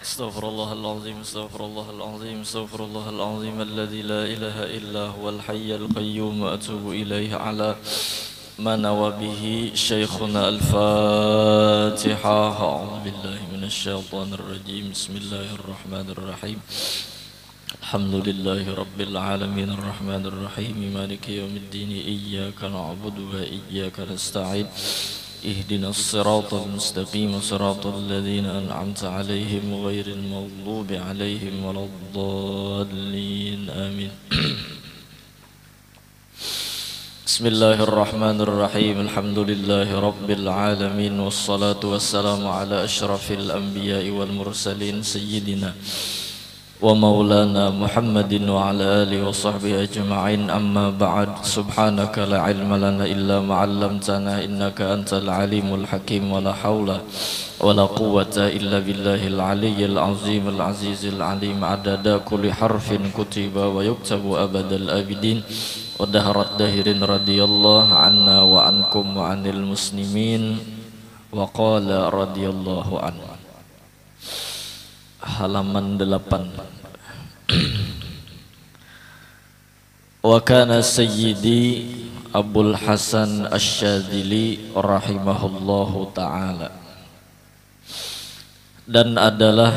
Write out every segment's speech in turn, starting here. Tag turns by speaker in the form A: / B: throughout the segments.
A: استغفر الله العظيم استغفر الله العظيم استغفر الله العظيم الذي لا إله إلا هو الحي القيوم وأتوب إليه على ما نوى به شيخنا الفاتحة. أعوذ بالله من الشيطان الرجيم بسم الله الرحمن الرحيم الحمد لله رب العالمين الرحمن الرحيم مالك يوم الدين إياك نعبد وإياك نستعين اهدنا الصراط المستقيم صراط الذين أنعمت عليهم غير المغضوب عليهم ولا الضالين آمين. بسم الله الرحمن الرحيم الحمد لله رب العالمين والصلاة والسلام على أشرف الأنبياء والمرسلين سيدنا ومولانا محمد وعلى آله وصحبه أجمعين أما بعد سبحانك لا علم لنا إلا ما علمتنا إنك أنت العليم الحكيم ولا حول ولا قوة إلا بالله العلي العظيم العزيز العليم عدد كل حرف كتب ويكتب أبد الآبدين ودهر الدهر رضي الله عنا وعنكم وعن المسلمين وقال رضي الله عنه. Halaman 8. Wa kana sayyidi Abul Hasan Asy-Syadzili rahimahullahu taala, dan adalah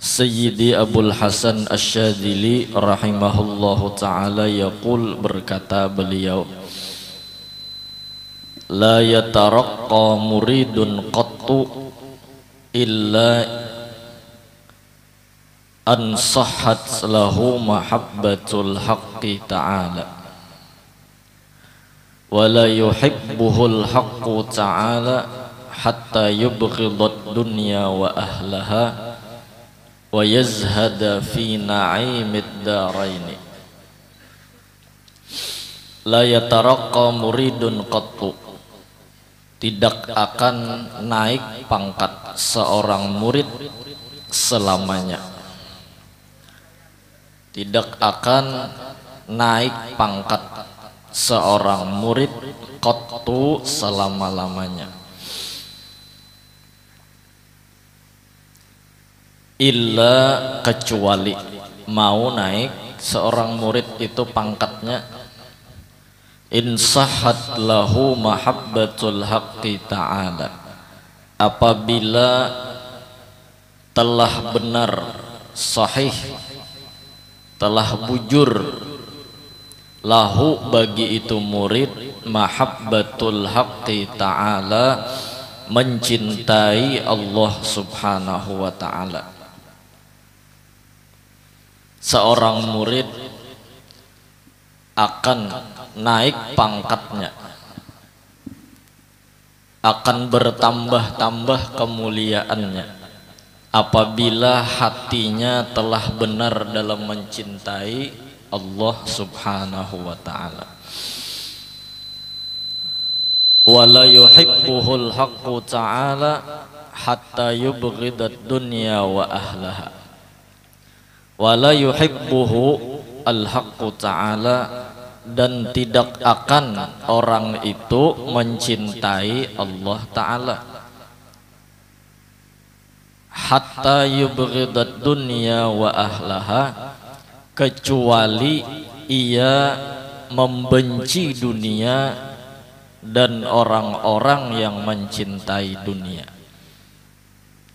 A: Sayyidi Abul Hasan Asy-Syadzili rahimahullahu taala yaqul, berkata beliau, la yataraqqa muridun qattu illa an sahhat lahu mahabbatul haqqi ta'ala wa la yuhibbuhul haqqu ta'ala hatta yubghidat dunya wa ahlaha wa yazhada fi na'imid daraini. La yataraqqa muridun qattu, tidak akan naik pangkat seorang murid selamanya. Tidak akan naik pangkat seorang murid qattu selama-lamanya. Illa, kecuali, mau naik seorang murid itu pangkatnya in sahhat lahu mahabbatul haqqi ta'ala, apabila telah benar sahih, telah bujur lahu bagi itu murid mahabbatul haqqi ta'ala, mencintai Allah subhanahu wa ta'ala. Seorang murid akan naik pangkatnya, akan bertambah-tambah kemuliaannya apabila hatinya telah benar dalam mencintai Allah subhanahu wa ta'ala. Wala yuhibbuhul haqqu ta'ala hatta yubghidat dunya wa ahlaha. Wala yuhibbuhu al-haqqu ta'ala, dan tidak akan orang itu mencintai Allah ta'ala hatta yubghidat dunya wa ahlaha, kecuali ia membenci dunia dan orang-orang yang mencintai dunia.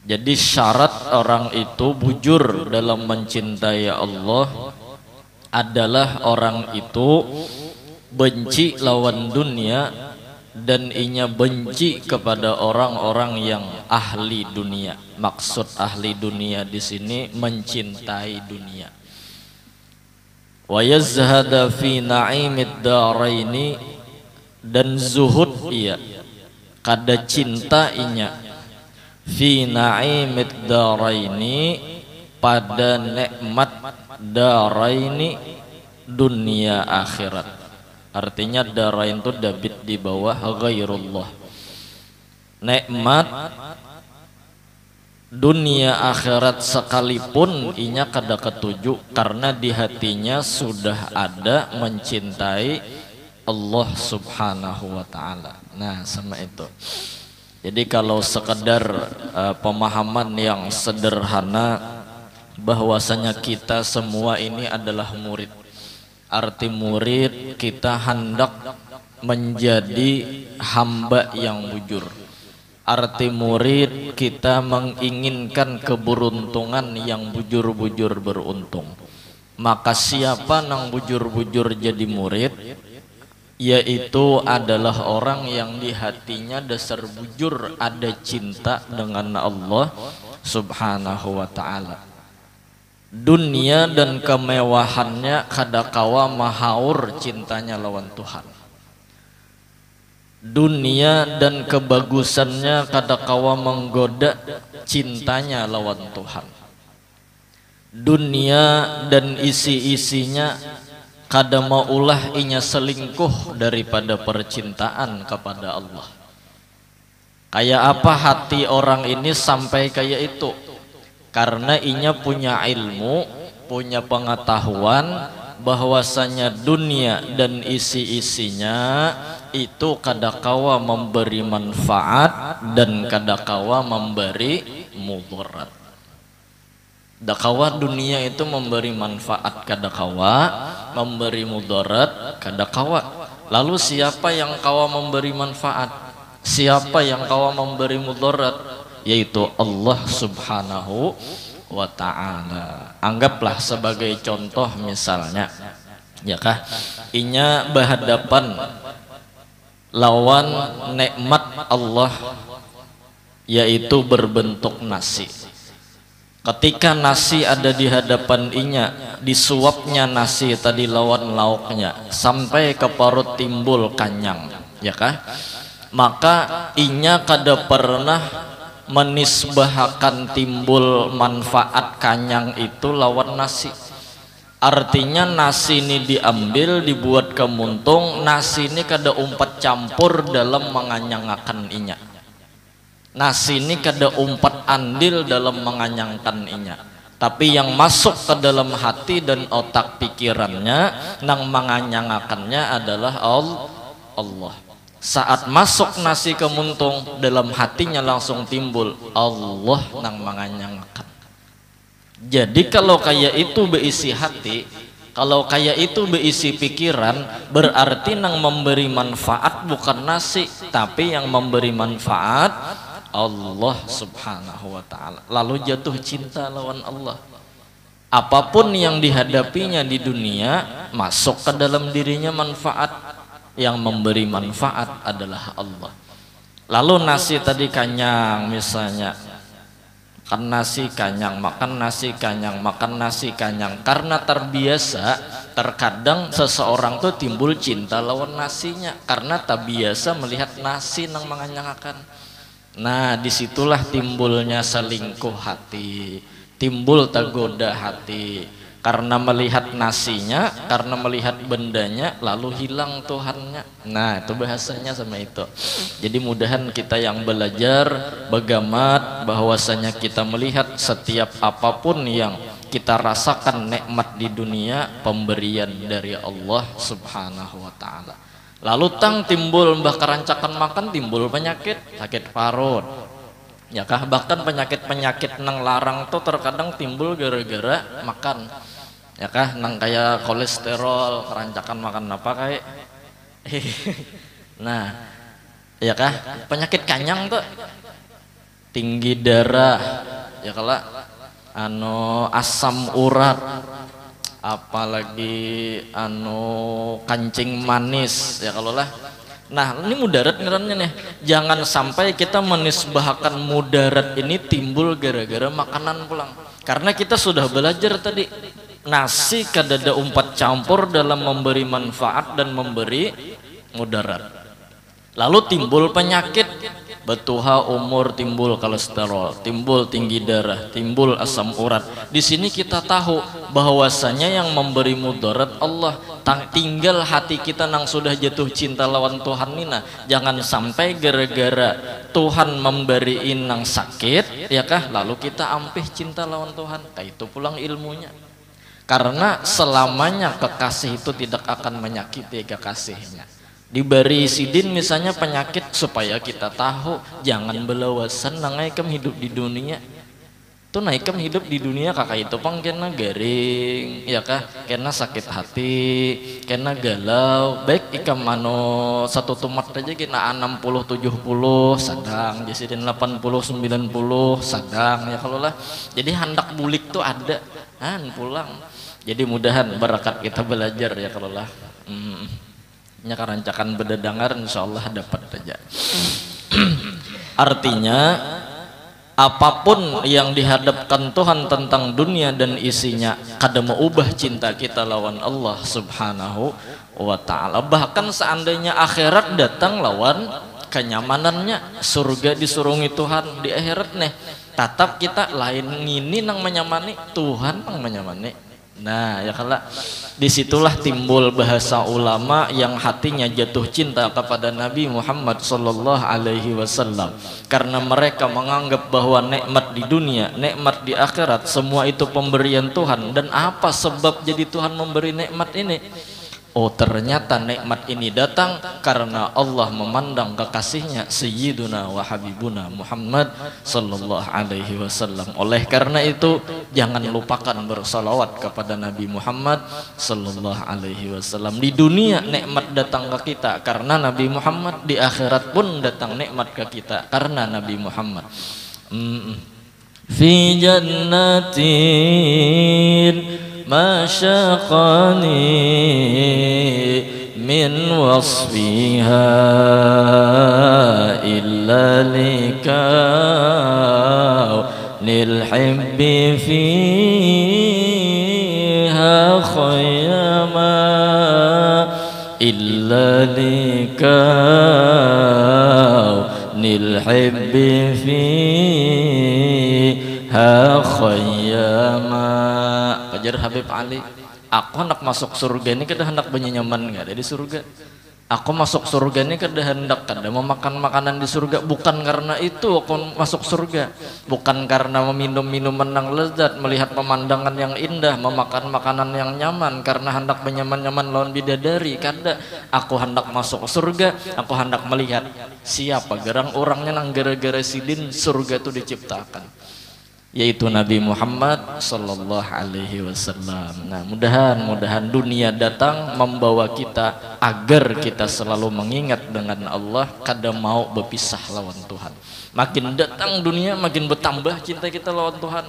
A: Jadi syarat orang itu bujur dalam mencintai Allah adalah orang itu benci lawan dunia dan inya benci kepada orang-orang yang ahli dunia. Maksud ahli dunia di sini mencintai dunia. Wa yazhada fi na'imid daraini, dan zuhud ia kada cinta inya fi na'imid daraini, pada nikmat daraini, dunia akhirat. Artinya darain itu dabit di bawah ghairullah. Nikmat dunia akhirat sekalipun inya kada ketuju, karena di hatinya sudah ada mencintai Allah subhanahu wa ta'ala. Nah sama itu. Jadi kalau sekedar pemahaman yang sederhana bahwasanya kita semua ini adalah murid. Arti murid, kita hendak menjadi hamba yang bujur. Arti murid, kita menginginkan keberuntungan yang bujur-bujur beruntung. Maka siapa nang bujur-bujur jadi murid, yaitu adalah orang yang di hatinya dasar bujur ada cinta dengan Allah subhanahu wa ta'ala. Dunia dan kemewahannya kadakawa mahaur cintanya lawan Tuhan. Dunia dan kebagusannya kadakawa menggoda cintanya lawan Tuhan. Dunia dan isi-isinya kada maulah inya selingkuh daripada percintaan kepada Allah. Kayak apa hati orang ini sampai kayak itu? Karena inya punya ilmu, punya pengetahuan bahwasanya dunia dan isi-isinya itu kadakawa memberi manfaat dan kadakawa memberi mudarat. Dakawa dunia itu memberi manfaat kadakawa, memberi mudarat kadakawa. Lalu siapa yang kawa memberi manfaat? Siapa yang kawa memberi mudarat? Yaitu Allah subhanahu wa ta'ala. Anggaplah sebagai contoh misalnya, ya kah, inya berhadapan lawan nikmat Allah yaitu berbentuk nasi. Ketika nasi ada di hadapan inya, disuapnya nasi tadi lawan lauknya sampai ke perut timbul kanyang, ya kah? Maka inya kada pernah menisbahkan timbul manfaat kanyang itu lawan nasi. Artinya nasi ini diambil, dibuat kemuntung, nasi ini kada umpat campur dalam menganyangakan inya. Nasi ini kada umpat andil dalam menganyangkan inya, tapi yang masuk ke dalam hati dan otak pikirannya nang menganyangakannya adalah Allah. Saat masuk nasi ke muntung, dalam hatinya langsung timbul Allah nang menganyangakan. Jadi kalau kayak itu berisi hati, kalau kayak itu berisi pikiran, berarti nang memberi manfaat bukan nasi, tapi yang memberi manfaat Allah subhanahu wa ta'ala. Lalu jatuh cinta lawan Allah. Apapun yang dihadapinya di dunia, masuk ke dalam dirinya manfaat. Yang memberi manfaat adalah Allah. Lalu nasi tadi kanyang misalnya, makan nasi kanyang, makan nasi kanyang, makan nasi kanyang. Karena terbiasa, terkadang seseorang tuh timbul cinta lawan nasinya karena tak biasa melihat nasi nang menganyangakan. Nah, disitulah timbulnya selingkuh hati, timbul tergoda hati karena melihat nasinya, karena melihat bendanya, lalu hilang Tuhannya. Nah, itu bahasanya sama itu. Jadi mudahan kita yang belajar bagamat bahwasanya kita melihat setiap apapun yang kita rasakan nikmat di dunia, pemberian dari Allah subhanahu wa ta'ala. Lalu tang timbul mbah kerancakan makan, timbul penyakit, sakit parut, ya kah, bahkan penyakit-penyakit nang larang tuh terkadang timbul gara-gara makan, ya kah, nang kayak kolesterol, kerancakan makan apa kayak nah, ya kah, penyakit kanyang tuh tinggi darah, ya kala asam urat, apalagi kancing manis, ya kalau lah. Nah, ini mudarat ngarannya nih. Jangan sampai kita menisbahkan mudarat ini timbul gara-gara makanan pulang. Karena kita sudah belajar tadi, nasi kadada umpat campur dalam memberi manfaat dan memberi mudarat. Lalu timbul penyakit, betuha umur, timbul kolesterol, timbul tinggi darah, timbul asam urat. Di sini kita tahu bahwasanya yang memberi mudarat Allah. Tinggal hati kita nang sudah jatuh cinta lawan Tuhan nina. Jangan sampai gara-gara Tuhan memberiin nang sakit, ya kah, lalu kita ampih cinta lawan Tuhan. Kayak itu pulang ilmunya. Karena selamanya kekasih itu tidak akan menyakiti kekasihnya. Diberi sidin misalnya penyakit supaya kita tahu jangan belawasan nangaikem hidup di dunia. Tuh naikem hidup di dunia kakak itu pang kena garing, ya kah? Kena sakit hati, kena galau. Baik ikam mano satu tumat aja kena 60-70 sadang, jadi 80-90 sadang ya kalau lah. Jadi hendak bulik tuh ada, pulang. Jadi mudahan barakat kita belajar ya kalau lah. Nya karancakan bedadangar insyaallah dapat aja. Artinya apapun yang dihadapkan Tuhan tentang dunia dan isinya kada mengubah cinta kita lawan Allah Subhanahu wa taala. Bahkan seandainya akhirat datang lawan kenyamanannya, surga disurungi Tuhan di akhirat nih, tatap kita lain ngini nang menyamani Tuhan nang menyamani. Nah ya kalau disitulah timbul bahasa ulama yang hatinya jatuh cinta kepada Nabi Muhammad sallallahu alaihi wasallam, karena mereka menganggap bahwa nikmat di dunia, nikmat di akhirat semua itu pemberian Tuhan. Dan apa sebab jadi Tuhan memberi nikmat ini? Oh ternyata nikmat ini datang karena Allah memandang kekasihnya Sayyiduna wa Habibuna Muhammad sallallahu alaihi wasallam. Oleh karena itu jangan lupakan bersalawat kepada Nabi Muhammad sallallahu alaihi wasallam. Di dunia nikmat datang ke kita karena Nabi Muhammad, di akhirat pun datang nikmat ke kita karena Nabi Muhammad. Fi jannatin ما شاقني من وصفها إلا لكون الحب فيها خيما إلا لكون الحب فيها خيما. Ajar Habib Ali, aku hendak masuk surga ini kada hendak nyaman nggak ada di surga. Aku masuk surga ini kada hendak kada mau makan makanan di surga. Bukan karena itu aku masuk surga, bukan karena meminum minuman yang lezat, melihat pemandangan yang indah, memakan makanan yang nyaman, karena hendak nyaman-nyaman lawan bidadari. Kada, aku hendak masuk surga, aku hendak melihat siapa gerang orangnya nang gara-gara sidin surga itu diciptakan, yaitu Nabi Muhammad sallallahu alaihi wasallam. Nah, mudahan dunia datang membawa kita agar kita selalu mengingat dengan Allah, kada mau berpisah lawan Tuhan. Makin datang dunia makin bertambah cinta kita lawan Tuhan.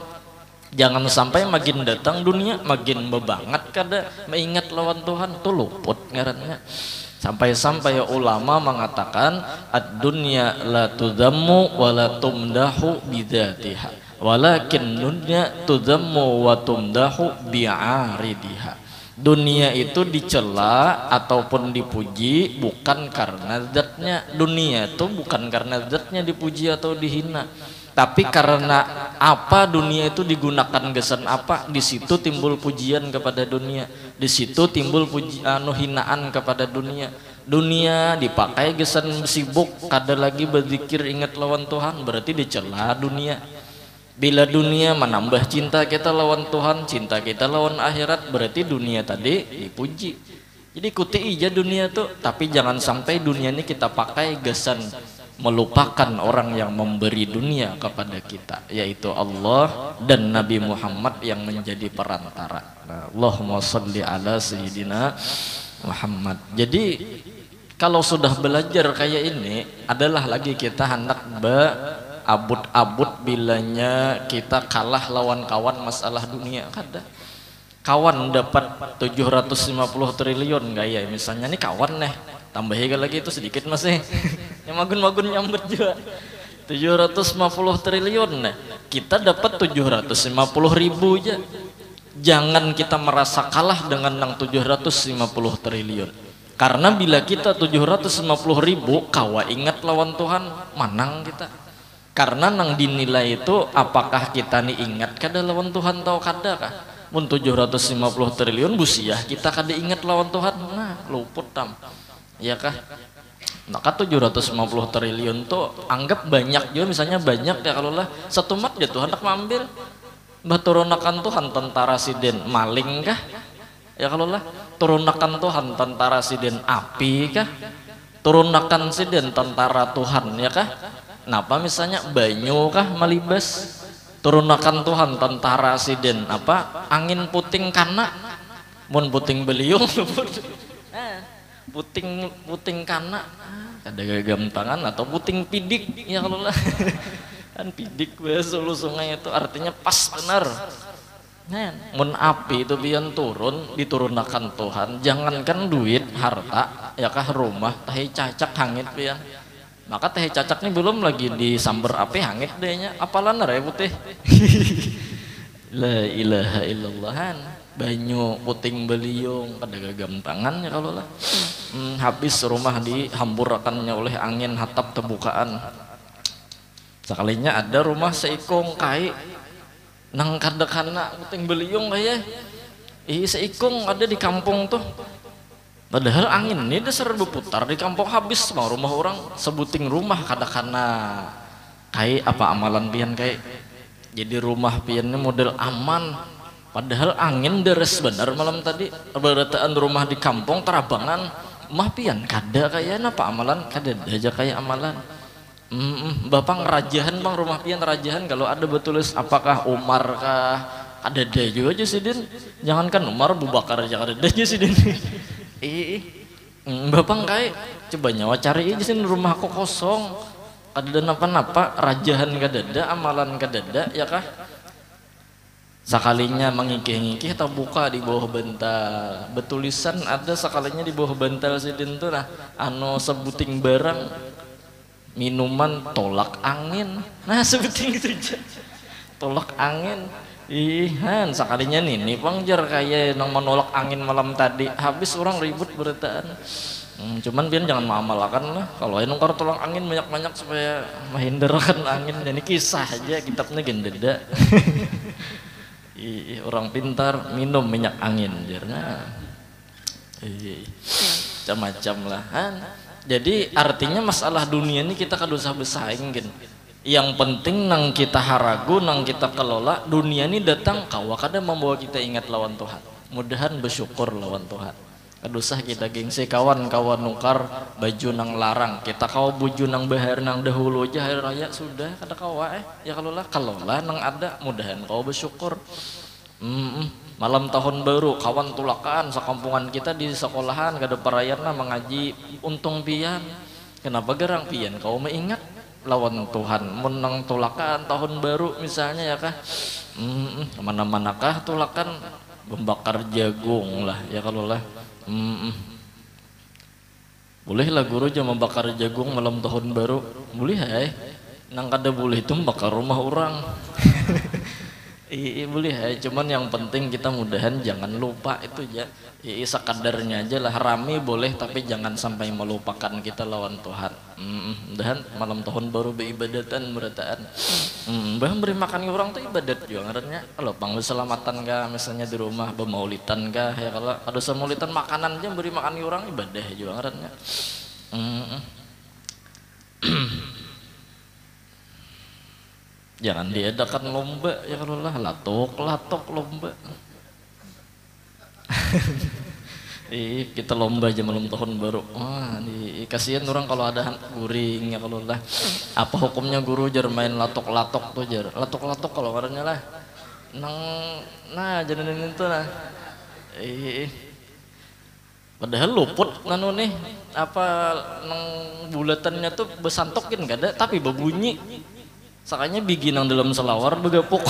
A: Jangan sampai makin datang dunia makin bebangat kada mengingat lawan Tuhan, tuh luput ngarannya. Sampai-sampai ulama mengatakan ad-dunya la tudammu wa la tumdahu bidzatiha, walakin dunya tudammu wa tumdahu bi'aridiha. Dunia itu dicela ataupun dipuji bukan karena zatnya. Dunia itu bukan karena zatnya dipuji atau dihina, tapi karena apa dunia itu digunakan gesan apa, di situ timbul pujian kepada dunia, di situ timbul hinaan kepada dunia. Dunia dipakai gesan sibuk kada lagi berzikir ingat lawan Tuhan, berarti dicela dunia. Bila dunia menambah cinta kita lawan Tuhan, cinta kita lawan akhirat, berarti dunia tadi dipuji. Jadi ikuti aja dunia tuh, tapi jangan sampai dunia ini kita pakai gesan melupakan orang yang memberi dunia kepada kita, yaitu Allah dan Nabi Muhammad yang menjadi perantara. Nah, Allahumma sholli ala sayyidina Muhammad. Jadi kalau sudah belajar kayak ini, adalah lagi kita hendak abut-abut bilanya kita kalah lawan kawan masalah dunia. Kada kawan dapat 750 triliun gaya misalnya, nih kawan nih tambahin lagi itu sedikit masih yang magun-magun nyambut juga 750 triliun nih, kita dapat 750 ribu aja. Jangan kita merasa kalah dengan yang 750 triliun, karena bila kita 750 ribu kawa ingat lawan Tuhan manang kita. Karena nang dinilai itu apakah kita nih ingat kada lawan Tuhan tau kada kah? Mun 750 triliun busiah kita kada ingat lawan Tuhan, nah luput tam. Ya kah? Maka 750 triliun tuh anggap banyak juga, misalnya banyak ya kalau lah satu mat ya Tuhan hendak mengambil. Mbah turunakan Tuhan tentara siden maling kah? Ya kalau lah turunakan Tuhan tentara siden api kah? turunakan siden tentara Tuhan ya kah, napa misalnya banyu kah malibas, turunakan Tuhan tentara siden apa angin puting kana, mun puting beliung puting puting kana ada gagam tangan atau puting pidik ya kalau lah kan pidik bahasa lu sungai itu artinya pas benar. Nah, mun api itu biar turun diturunkan Tuhan, jangankan duit harta ya kah rumah tahi cacak hangit biar, maka tahi cacak ini belum lagi disamber api hangit dehnya apalan ya putih. La ilaha illallah, banyu puting beliung pada gagam tangan ya kalau lah. Habis rumah dihamburakannya oleh angin hatap terbukaan. Sekalinya ada rumah seikung kai nang kadekana puting beliung kayak seikung ada di kampung tuh, padahal angin ini dasar berputar di kampung habis mau rumah orang sebuting rumah kadekana kayak apa amalan pian kayak jadi rumah piannya model aman, padahal angin deres benar malam tadi berataan rumah di kampung terabangan mah pian kada kayak apa amalan kada aja kayak amalan. Bapak ngerajahan bang rumah pian rajahan kalau ada betulis apakah Umar kah ada juga aja sih din, jangankan Umar Abu Bakar aja ada aja sih din. Bapak kayak coba nyawa cari aja sih rumah kok kosong kada ada napa-napa rajahan kada ada amalan kada ada ya kah, sekalinya mengikih-ngikih atau buka di bawah bantal betulisan ada sekalinya di bawah bantal sih din tuh nah anu sebuting barang minuman tolak angin, nah sebuting itu aja tolak angin. Ihan sekalinya nih pangjar kayak nang menolak angin malam tadi habis orang ribut berataan. Cuman biar jangan mengamalkan lah kalau ini nukar tolak angin banyak-banyak supaya menghindarkan angin, jadi kisah aja kitabnya gendeda. Orang pintar minum minyak angin jarna macam-macam lah. Jadi artinya masalah dunia ini kita kada usah bersaing gen. Yang penting nang kita haragu, nang kita kelola dunia ini datang kawa kada membawa kita ingat lawan Tuhan. Mudahan bersyukur lawan Tuhan. Kada usah kita gengsi kawan-kawan nukar baju nang larang. Kita kawa buju nang bahar nang dahulu aja hari raya sudah kada kawa ya kelola nang ada mudahan kawa bersyukur. Malam tahun baru kawan tulakan sekampungan kita di sekolahan kada parayana mengaji untung pian, kenapa gerang pian kau mengingat lawan Tuhan menang tulakan tahun baru misalnya ya kah, kemana-manakah tulakan membakar jagung lah ya kalau lah, bolehlah guru aja membakar jagung malam tahun baru boleh nang kada boleh itu membakar rumah orang. Iya boleh cuman yang penting kita mudahan jangan lupa itu ya, sekadarnya aja lah rame boleh tapi jangan sampai melupakan kita lawan Tuhan. Mudahan malam tahun baru beribadatan berataan. Bah beri makan orang tuh ibadat juga ngarannya. Kalau pang keselamatan kah misalnya di rumah bermaulitan kah ya kalau ada semaulitan makanan aja beri makan orang ibadah juga ngarannya. Jangan diadakan lomba ya kalau lah latok lomba. Kita lomba aja malam tahun baru. Wah, kasihan orang kalau ada guring ya kalau lah. Apa hukumnya guru jar main latok tuh jar. Latok kalau karena lah. Nah jadi itu lah. Padahal luput nanu nih apa nang bulatannya tuh besantokin gak ada tapi berbunyi. Sakanya bikin nang dalam selawar begapuk.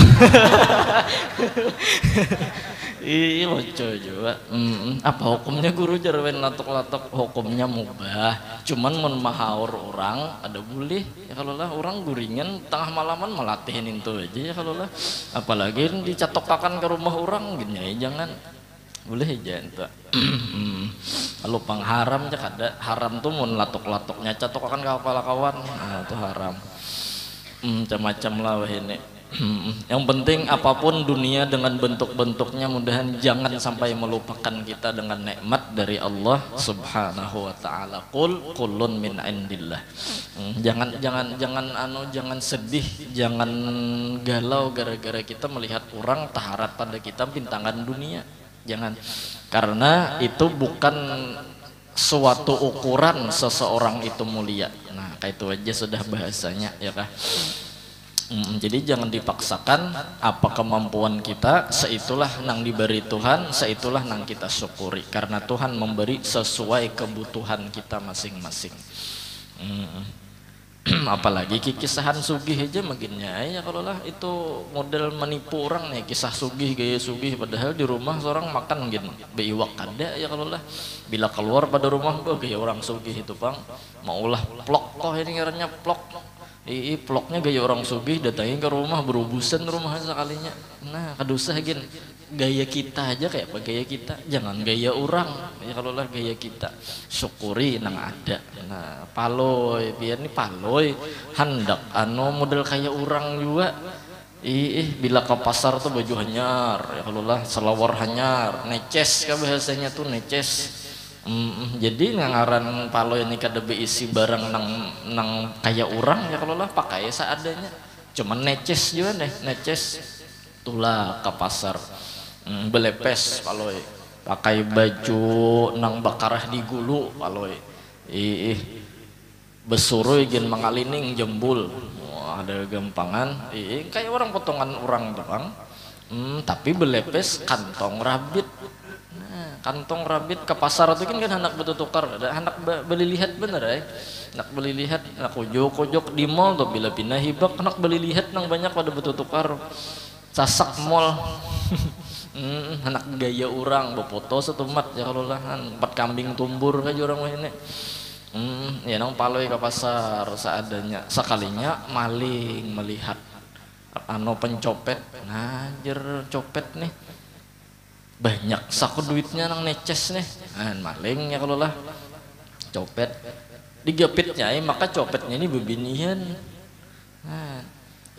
A: Lucu juga. Apa hukumnya guru jarwen latok hukumnya mubah. Cuman mun mahaur orang ada boleh. Ya kalau lah orang guringan tengah malaman melatihin itu aja ya kalau lah. Apalagi dicatokakan ke rumah orang gini ya jangan. Boleh aja ente. Kalau pangharam aja kada. Haram tuh mun latok-latoknya catokakan ke kepala kawan. Nah, itu haram. Macam-macam lah ini. Yang penting apapun dunia dengan bentuk-bentuknya mudahan jangan sampai melupakan kita dengan nikmat dari Allah Subhanahu wa taala. Qul kullun min indillah. Jangan sedih, jangan galau gara-gara kita melihat orang taharat pada kita bintangan dunia. Jangan. Karena itu bukan suatu ukuran seseorang itu mulia. Nah, kayak itu aja sudah bahasanya ya kah. Jadi jangan dipaksakan, apa kemampuan kita seitulah nang diberi Tuhan, seitulah nang kita syukuri karena Tuhan memberi sesuai kebutuhan kita masing-masing. Apalagi kisahan sugih aja makinnya ya kalau lah itu model menipu orang nih, kisah sugih gaya sugih padahal di rumah seorang makan mungkin beiwak ada ya kalau lah bila keluar pada rumah gaya orang sugih itu bang maulah plok toh ini ngarannya plok. Ploknya gaya orang sugih datangin ke rumah berubusan rumah sekalinya. Nah kadusah gin gaya kita aja kayak apa gaya kita, jangan gaya orang ya kalau lah gaya kita syukuri nang ada. Nah paloy biar nih paloy hendak model kayak orang juga. Bila ke pasar tuh baju hanyar ya kalau lah selawar hanyar neces kan bahasanya tuh neces. Jadi ngaran palo ini kada beisi barang nang kayak orang ya kalau lah pakai seadanya cuman neces juga deh neces tulah ke pasar belepes paloy pakai baju nang bakarah di gulu paloy besuruh ingin mengalining jembul. Wah, ada gampangan kayak orang potongan orang doang tapi belepes kantong rabit. Kantong rabit ke pasar itu kan anak betul tukar ada anak beli lihat bener ya anak beli lihat anak kojok di mall tuh bila pindah hibak anak beli lihat nang banyak pada betul tukar sasak mall. Anak gaya orang bopoto setumat ya kalau lah 4 kambing tumbur aja orang ini. Ya nang paloy ke pasar seadanya sekalinya maling melihat pencopet ngajar copet nih banyak saku duitnya nang neces nih maling ya kalau lah copet digapitnya maka copetnya ini bebinian.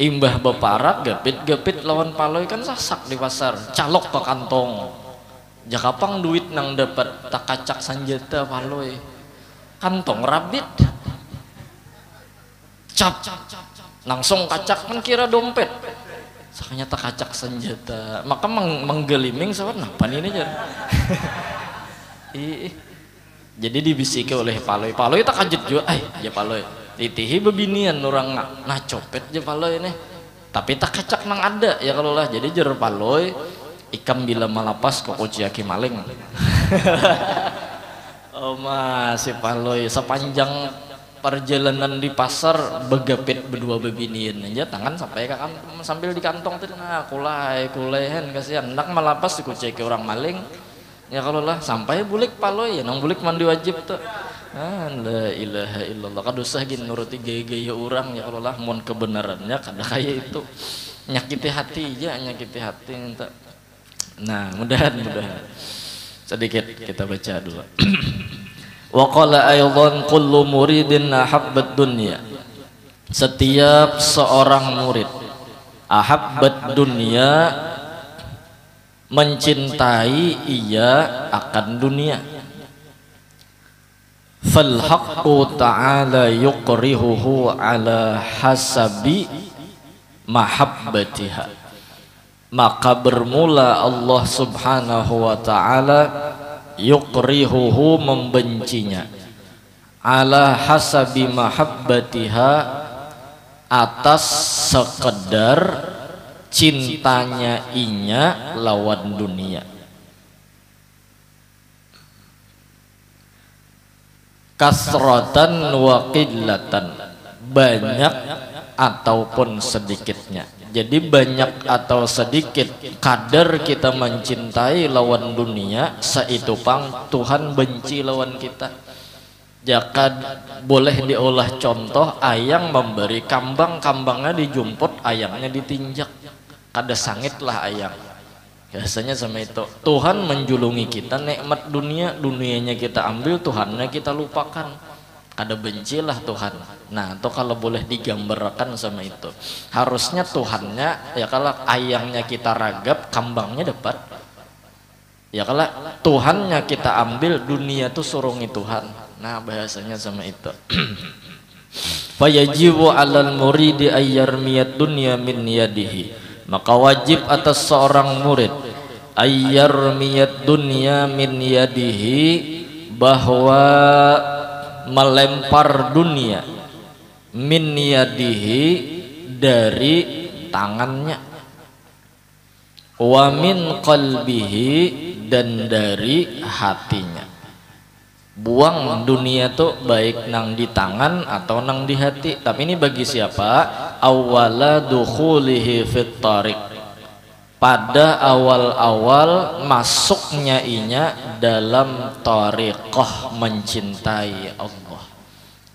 A: Imbah beparak gapit lawan paloy kan sasak di pasar calok ke kantong jakapang duit nang dapat tak kacak sanjata paloy kantong rabit cap langsung kacak kan kira dompet sakanya tak kacak senjata maka menggeliming sahabat napa ini aja. Jadi dibisiki oleh paloy tak kajet juga ya paloy titihi bebinian orang nah copet aja paloy ini tapi tak kacak nang ada ya kalau lah jadi jer paloy ikam bila malapas kok kuciaki maling. Oh masih paloy sepanjang perjalanan di pasar begapit berdua bebinian aja tangan sampai ke sambil di kantong tuh nah kulaihan kasihan hendak malapas dikucek ke orang maling ya kalau lah sampai bulik paloy ya nang bulik mandi wajib tuh la ilaha illallah kadusah gini nuruti gaya-gaya orang ya kalau lah mohon kebenarannya kada kayak itu nyakiti hati aja nyakiti hati entah. Nah mudahan sedikit kita baca dulu. Wa qala aydan kullu muridin ahabbat dunya setiap seorang murid ahabbat dunya mencintai ia akan dunia fal haqqu ta'ala yuqrihuhu ala hasabi mahabbatiha maka bermula Allah subhanahu wa ta'ala yuqrihuhu membencinya ala hasabi mahabbatiha atas sekedar cintanya inya lawan dunia kasratan wa qillatan banyak ataupun sedikitnya. Jadi banyak atau sedikit kadar kita mencintai lawan dunia seitu pang Tuhan benci lawan kita. Jaka boleh diolah contoh ayang memberi kambangnya dijumput ayangnya ditinjak kada sangitlah ayang biasanya sama itu. Tuhan menjulungi kita nikmat dunianya kita ambil Tuhannya kita lupakan kada bencilah Tuhan. Nah itu kalau boleh digambarkan sama itu harusnya Tuhannya ya kalau ayangnya kita ragap kambangnya dapat ya kalau Tuhannya kita ambil dunia tuh surungi Tuhan. Nah bahasanya sama itu. Fayajibu 'alal muridi ayyarmiyad dunya min yadihi maka wajib atas seorang murid ayyarmiyad dunya min yadihi bahwa melempar dunia, min yadihi dari tangannya, wa min qalbihi dan dari hatinya. Buang dunia tuh baik nang di tangan atau nang di hati. Tapi ini bagi siapa? Awwala dukhulihi fit tariq, pada awal-awal masuknya inya dalam tariqah mencintai Allah.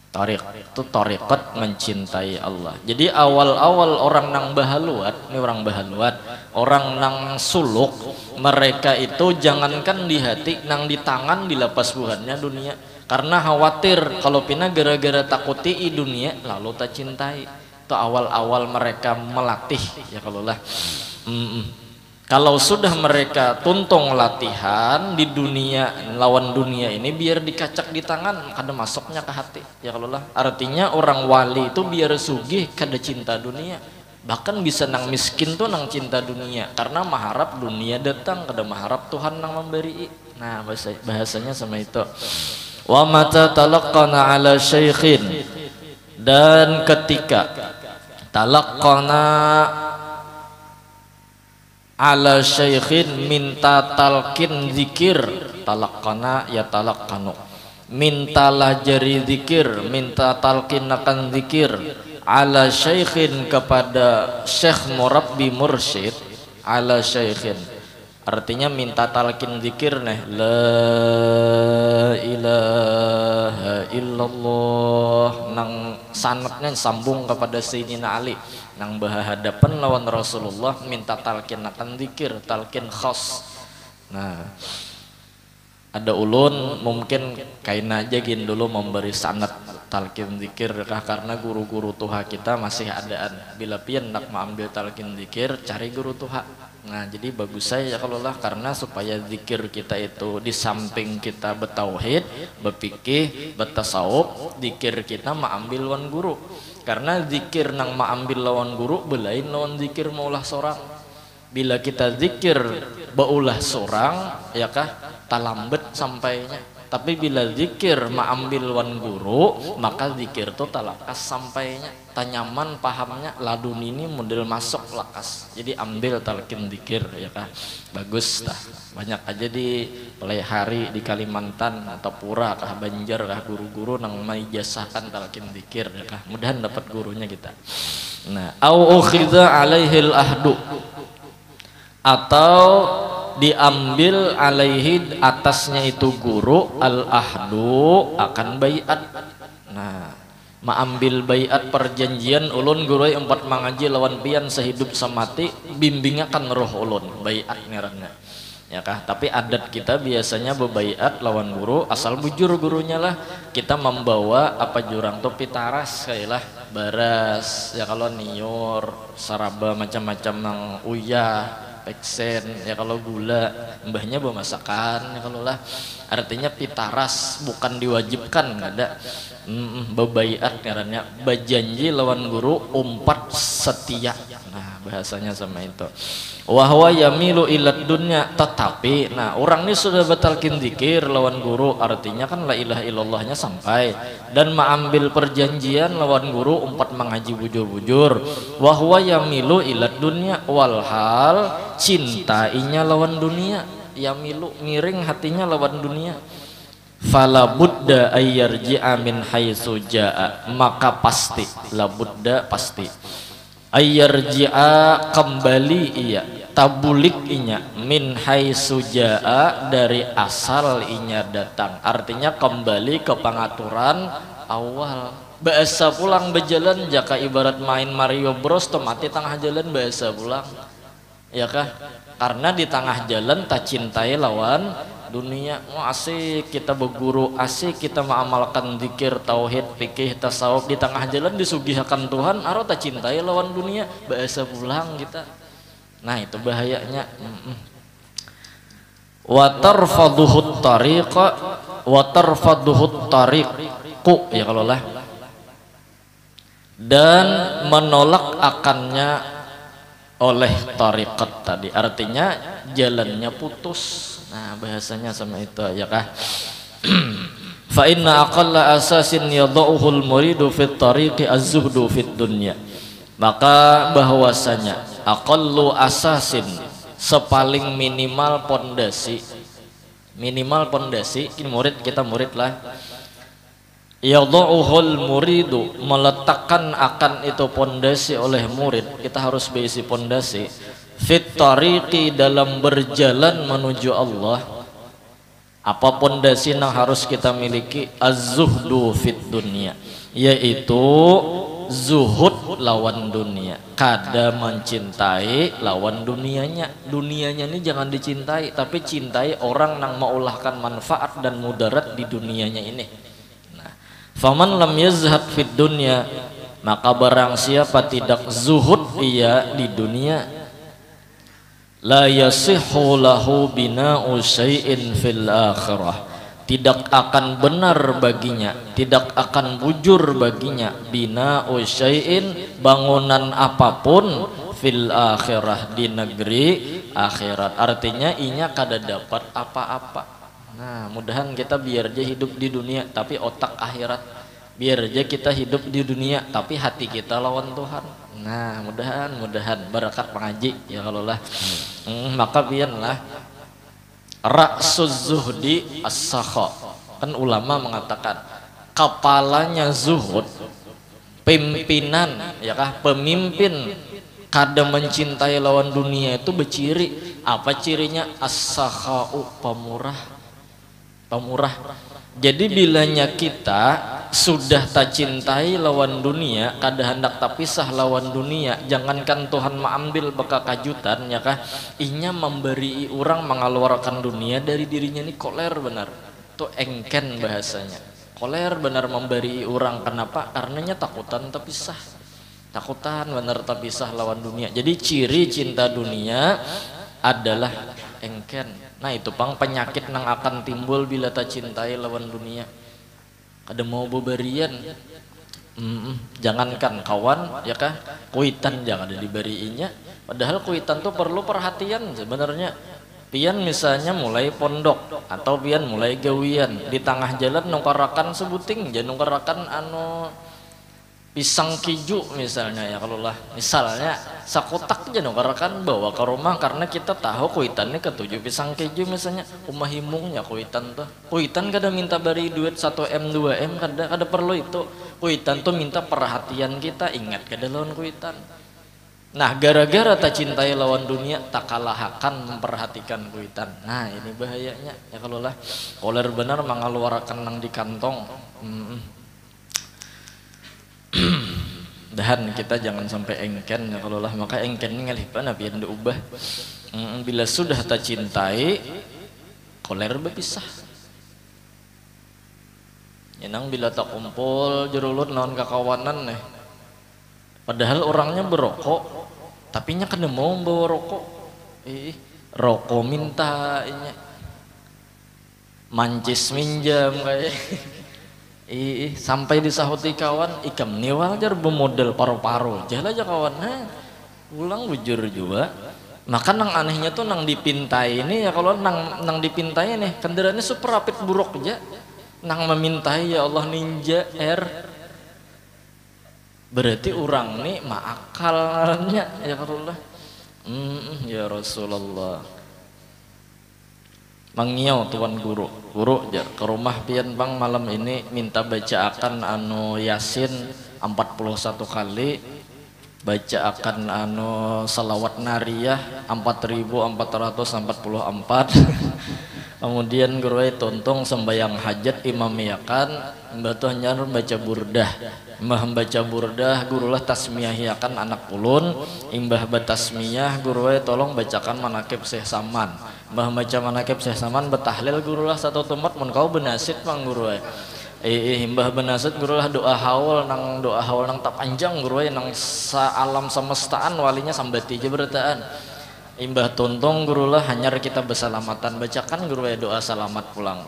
A: Tariq itu tariqat mencintai Allah. Jadi awal-awal orang nang bahaluat, ini orang bahaluat, orang nang suluk, mereka itu jangankan di hati, nang di tangan dilepas buhannya dunia. Karena khawatir kalau pina gara-gara takuti dunia lalu tak cintai. Itu awal-awal mereka melatih ya kalau lah. Kalau sudah mereka tuntung latihan di dunia, lawan dunia ini biar dikacak di tangan kada masuknya ke hati ya kalau lah. Artinya orang wali itu biar sugih kada cinta dunia, bahkan bisa nang miskin tuh nang cinta dunia karena mengharap dunia datang, kada mengharap Tuhan nang memberi. Nah bahasanya sama itu. Wa mata talaqqana ala syaikhin, dan ketika talaqqana ala syaikhin minta talqin zikir, talaqqana ya talaqqanu, minta lajari zikir, minta talqin akan zikir, ala syaikhin kepada syekh murabbi mursyid, ala syaikhin artinya minta talqin zikir nih, la ilaha illallah, nang sanatnya sambung kepada Sayyidina Ali, nang berhadapan lawan Rasulullah minta talqin akan zikir, talqin khas. Nah ada ulun mungkin kain aja gin dulu memberi sanat talqin zikir karena guru-guru tuha kita masih adaan. Bila pian nak mengambil talqin zikir cari guru tuha. Nah jadi bagus saya kalau lah, karena supaya zikir kita itu di samping kita bertauhid, berfikih, bertasawuf, zikir kita mengambil lawan guru. Karena zikir nang mengambil lawan guru belain lawan zikir maulah sorang. Bila kita zikir baulah sorang ya kah talambet sampainya. Tapi bila zikir mengambil lawan guru maka zikir itu talakas sampainya, tanyaman pahamnya, ladun ini model masuk lakas. Jadi ambil talqin zikir ya kah bagus dah. Banyak aja di Pelai Hari di Kalimantan atau Pura kah Banjar kah guru-guru nang maijasahkan talqin zikir ya kah, mudahan dapat gurunya kita. Nah au ukhidha alaihil ahdu, atau diambil alaihi atasnya itu guru al ahdu akan baiat. Nah mengambil baiat perjanjian ulun guru empat mangaji lawan pian sehidup samati bimbingakan roh ulun baiat ngaranna ya kah. Tapi adat kita biasanya bebaiat lawan guru asal bujur gurunya lah. Kita membawa apa jurang topi taras kayalah baras ya, kalau nior saraba macam-macam nang uyah peksen ya, kalau gula mbahnya bawa masakan ya kalau lah. Artinya pitaras bukan diwajibkan, nggak ada. Bebaiat karena berjanji lawan guru umpat setia. Nah bahasanya sama itu. Wahwa yamilu ilad dunya, tetapi nah orang ini sudah batalkin zikir lawan guru, artinya kan la ilaha illallahnya sampai dan mengambil perjanjian lawan guru umpat mengaji bujur-bujur. Wahwa yamilu ilad dunya, walhal cintainya lawan dunia, yamilu miring hatinya lawan dunia. Fala budda ayyarji'a min haitsu jaa, maka pasti la budda pasti ayyarji'a kembali iya tabulik inya min haitsu jaa dari asal inya datang, artinya kembali ke pengaturan awal. Bahasa pulang berjalan jaka ibarat main Mario Bros, mati tengah jalan bahasa pulang ya kah, karena di tengah jalan tak cintai lawan dunia. Asik kita berguru, asik kita mengamalkan zikir, tauhid, fikih, tasawuf, di tengah jalan disugihakan Tuhan aro tak cintai lawan dunia, bahasa pulang kita. Nah itu bahayanya. Wa tarfaduhut tariqa wa tarfaduhut tariqu ya kalau lah, dan menolak akannya oleh tariqat tadi, artinya jalannya putus. Nah bahasanya sama itu ya kah. Fa inna aqalla asasin yadauhul muridu fit tariqi az-zuhdu fit dunya. Maka bahwasanya aqallu asasin, sepaling minimal pondasi, ini murid, kita murid lah, yadauhul muridu, meletakkan akan itu pondasi oleh murid, kita harus berisi pondasi fit tariqi, dalam berjalan menuju Allah. Apa pondasi yang harus kita miliki? Az-zuhdu fit dunia, yaitu zuhud lawan dunia, kada mencintai lawan dunianya. Dunianya ini jangan dicintai, tapi cintai orang yang mengulahkan manfaat dan mudarat di dunianya ini. Nah, faman lam yazhad fit dunya, maka barang siapa tidak zuhud ia di dunia, la yasihhu lahu bina'u syai'in fil akhirah, tidak akan benar baginya, tidak akan bujur baginya bina'u syai'in, bangunan apapun, fil akhirah, di negeri akhirat. Artinya inya kada dapat apa-apa. Nah, mudahan kita biar aja hidup di dunia tapi otak akhirat, biar aja kita hidup di dunia tapi hati kita lawan Tuhan. Nah, mudahan barakat pengaji ya kalau lah. Maka biarlah ra'suz zuhdi as-sakha. Kan ulama mengatakan kepalanya zuhud, pimpinan ya kah, pemimpin kada mencintai lawan dunia itu berciri apa? Cirinya as-sakha'u, pemurah. Jadi bilanya kita sudah tak cintai lawan dunia, kada hendak tak pisah lawan dunia, jangankan Tuhan mengambil beka kajutan ya kah, inya memberi orang mengeluarkan dunia dari dirinya. Ini koler benar, tuh engken bahasanya, koler benar memberi orang. Kenapa? Karenanya takutan terpisah, takutan benar terpisah lawan dunia. Jadi ciri cinta dunia adalah engken. Nah itu pang penyakit nang akan timbul bila tak cintai lawan dunia. Kada mau beberian, jangankan kawan ya kah, kuitan jangan ada diberiinya. Padahal kuitan tuh perlu perhatian sebenarnya. Pian misalnya mulai pondok atau pian mulai gawian, di tengah jalan nongkarakan sebuting, jangan nongkarakan pisang kiju misalnya ya, kalau lah misalnya sakotak aja nongkarakan bawa ke rumah, karena kita tahu kuitannya ketujuh pisang keju misalnya, rumah himungnya kuitan tuh. Kuitan kada minta beri duit 1M 2M, kada perlu itu. Kuitan tuh minta perhatian kita, ingat kada lawan kuitan. Nah gara-gara tak cintai lawan dunia, tak kalah akan memperhatikan kuitan. Nah ini bahayanya ya kalau lah koler benar mengeluarkan nang di kantong. Dan kita jangan sampai engken ya kalau lah, maka engken ngalih pana biar diubah. Bila sudah tak cintai, koler berpisah. Yenang bila tak kumpul jerulut naon kakawanan nih. Padahal orangnya berokok, tapi nya kada mau bawa rokok. Rokok minta inya. Mancis minjam kayak. Sampai disahuti kawan, ikam niwal jar bermodel paru-paru jalan aja kawan. Ulang bujur juga. Maka nang anehnya tuh nang dipintai ini ya, kalau nang dipintai nih kendaraannya super rapid buruk aja, nang memintai ya Allah ninja R, berarti orang nih maakalnya ya Allah. Ya Rasulullah mangiau tuan guru jar ke rumah pian bang malam ini minta bacaakan Yasin 41 kali, bacaakan salawat nariyah 4444. Kemudian guru tontong sembayang hajat imamiakan, mbah tuh nyar baca burdah, mbah baca burdah gurulah tasmiyahiakan anak ulun, imbah batasmiyah guru tolong bacakan manakib Syekh Saman, mbah baca manakib Syekh Saman betahlil gurulah satu tempat mun kau benasit mang guru imbah benasit gurulah doa haul nang tak panjang guru nang alam semestaan walinya sambati aja bertaan. Imbah tontong gurulah hanyar kita bersalamatan, bacakan guru doa selamat pulang.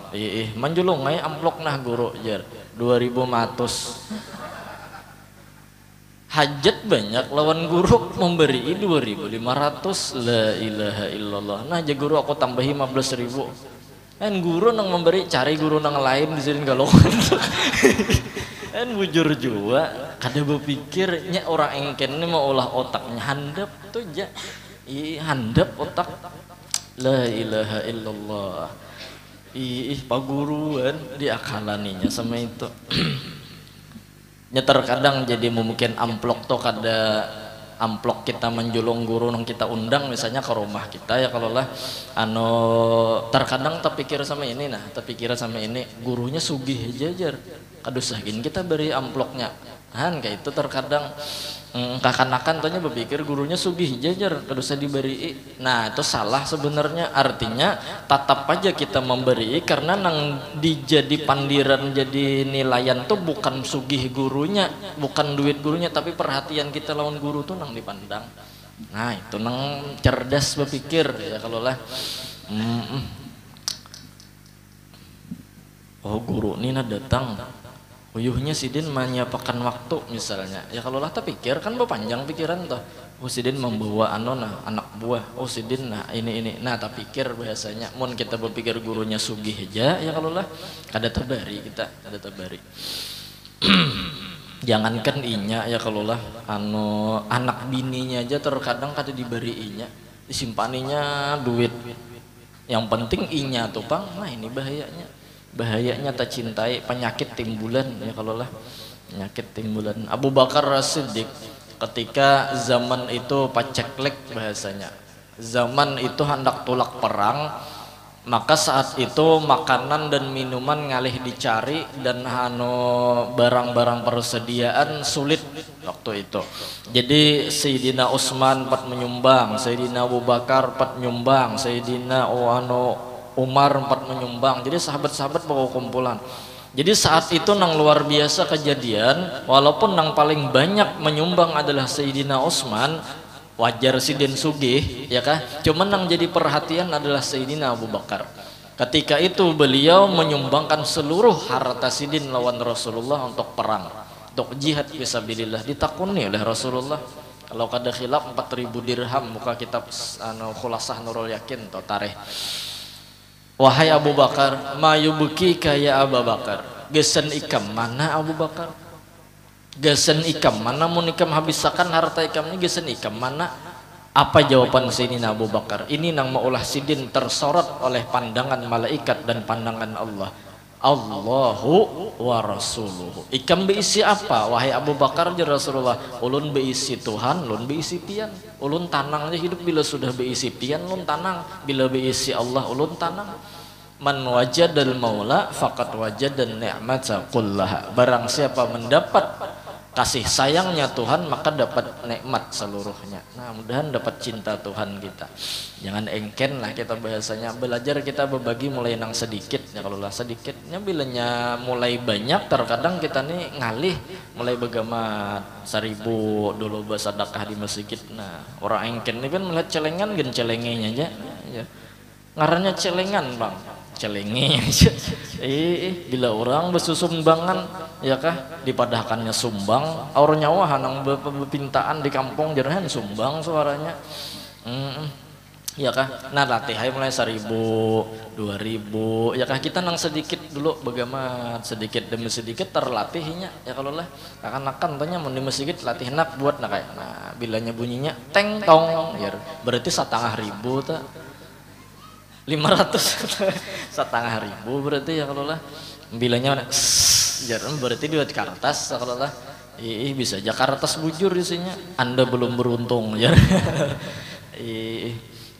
A: Manjulung amplok nah guru jar 2000 matus. Hajat banyak lawan guru memberi 2500. La ilaha illallah. Nah aja guru aku tambahi 15.000. kan guru nang memberi cari guru nang lain di sini kalau kan bujur juga kada berpikirnya orang engken ini mau olah otaknya handap tuh aja handap otak la ilaha illallah paguruan diakalaninya sama itu nya terkadang jadi mungkin amplok tuh kada amplok kita menjulung guru yang kita undang misalnya ke rumah kita ya kalau lah terkadang terpikir sama ini terpikir sama ini gurunya sugih jajar kadusah gini kita beri amploknya kan kayak itu terkadang kakanakan tuhnya berpikir gurunya sugih jajar kadusah diberi nah itu salah sebenarnya artinya tetap aja kita memberi karena nang dijadi pandiran jadi nilaian tuh bukan sugih gurunya bukan duit gurunya tapi perhatian kita lawan guru tuh nang dipandang nah itu nang cerdas berpikir ya kalau lah oh guru ini datang uyuhnya sidin menyiapkan waktu misalnya ya kalau lah terpikir kan berpanjang pikiran tuh oh sidin membawa anak buah oh sidin ini nah terpikir biasanya mun kita berpikir gurunya sugih aja ya kalau lah kada tabari kita kada tabari jangankan inya ya kalau lah anak bininya aja terkadang kada diberi inya disimpaninya duit yang penting inya tuh pang nah ini bahayanya tak cintai penyakit timbulan ya kalau lah penyakit timbulan Abu Bakar As-Siddiq ketika zaman itu paceklek bahasanya zaman itu hendak tulak perang maka saat itu makanan dan minuman ngalih dicari dan barang-barang persediaan sulit waktu itu jadi Sayyidina Utsman pat menyumbang Sayyidina Abu Bakar pat menyumbang Sayyidina Umar 4 menyumbang jadi sahabat-sahabat bawa kumpulan jadi saat itu nang luar biasa kejadian walaupun nang paling banyak menyumbang adalah Sayyidina Utsman wajar sidin sugih ya kah cuman nang jadi perhatian adalah Sayyidina Abu Bakar ketika itu beliau menyumbangkan seluruh harta sidin lawan Rasulullah untuk perang untuk jihad fisabilillah ditakuni oleh Rasulullah kalau kada khilaf 4.000 dirham muka kitab Khulasah Nurul Yakin atau tarikh wahai Abu Bakar, mayubuki kaya Abu Bakar. Gesen ikam mana Abu Bakar? Gesen ikam mana mun ikam habisakan harta ikamnya gesen ikam mana? Apa jawaban Sayyidina Abu Bakar? Ini nang maulah sidin tersorot oleh pandangan malaikat dan pandangan Allah. Allahu wa rasuluhu. Ikam beisi apa? Wahai Abu Bakar ya Rasulullah. Ulun beisi Tuhan, ulun beisi pian. Ulun tanangnya hidup bila sudah beisi pian, ulun tanang. Bila beisi Allah, ulun tanang. Man wajadal maula faqad wajadal ni'mata kullaha. Barang siapa mendapat kasih sayangnya Tuhan maka dapat nikmat seluruhnya. Nah, mudahan dapat cinta Tuhan kita. Jangan engken lah kita bahasanya. Belajar kita berbagi mulai nang sedikit ya kalau lah sedikitnya bilanya mulai banyak terkadang kita nih ngalih mulai begama 1000 dulu bersedekah di masjid. Nah, orang engken ini kan melihat celengan gen celengenya aja. Ya. Ngarannya celengan, Bang. Celenge bila orang bersusumbangan ya kah dipadahkannya sumbang orang nyawa hanang bepintaan di kampung jerahan sumbang suaranya ya kah nah latih mulai 1000 2000 ya kah kita nang sedikit dulu bagaimana sedikit demi sedikit terlatihnya ya kalau lah akan tanya mau di masjid latih nak buat nah kayak nah bilanya bunyinya teng tong ya berarti 1.500 tak 500 1.500 berarti ya kalau lah bilanya mana jarang berarti dua kertas kalau lah bisa aja kertas bujur isinya Anda belum beruntung ya